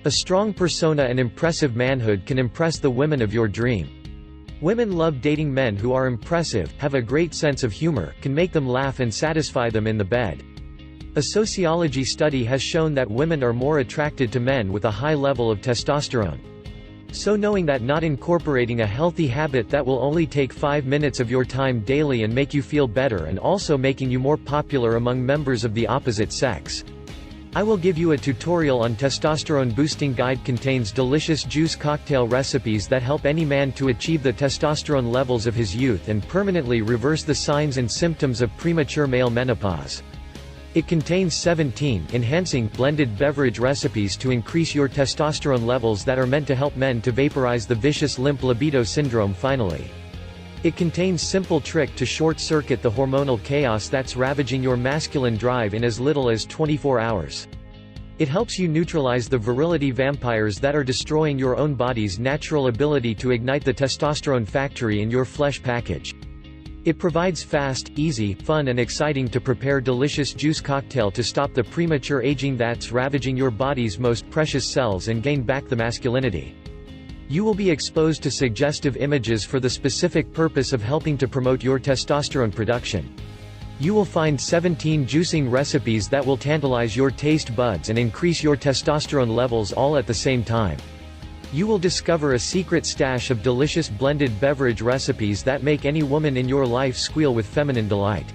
A strong persona and impressive manhood can impress the women of your dream. Women love dating men who are impressive, have a great sense of humor, can make them laugh and satisfy them in the bed. A sociology study has shown that women are more attracted to men with a high level of testosterone. So knowing that not incorporating a healthy habit that will only take 5 minutes of your time daily and make you feel better and also making you more popular among members of the opposite sex. I will give you a tutorial on testosterone boosting guide contains delicious juice cocktail recipes that help any man to achieve the testosterone levels of his youth and permanently reverse the signs and symptoms of premature male menopause. It contains 17 enhancing blended beverage recipes to increase your testosterone levels that are meant to help men to vaporize the vicious limp libido syndrome finally. It contains simple trick to short-circuit the hormonal chaos that's ravaging your masculine drive in as little as 24 hours. It helps you neutralize the virility vampires that are destroying your own body's natural ability to ignite the testosterone factory in your flesh package. It provides fast, easy, fun and exciting to prepare delicious juice cocktail to stop the premature aging that's ravaging your body's most precious cells and gain back the masculinity. You will be exposed to suggestive images for the specific purpose of helping to promote your testosterone production. You will find 17 juicing recipes that will tantalize your taste buds and increase your testosterone levels all at the same time. You will discover a secret stash of delicious blended beverage recipes that make any woman in your life squeal with feminine delight.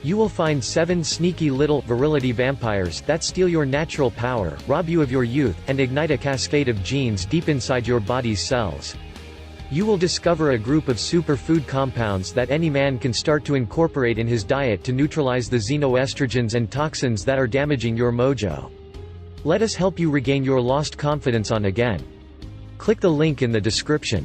You will find 7 sneaky little virility vampires that steal your natural power, rob you of your youth, and ignite a cascade of genes deep inside your body's cells. You will discover a group of superfood compounds that any man can start to incorporate in his diet to neutralize the xenoestrogens and toxins that are damaging your mojo. Let us help you regain your lost confidence on again. Click the link in the description.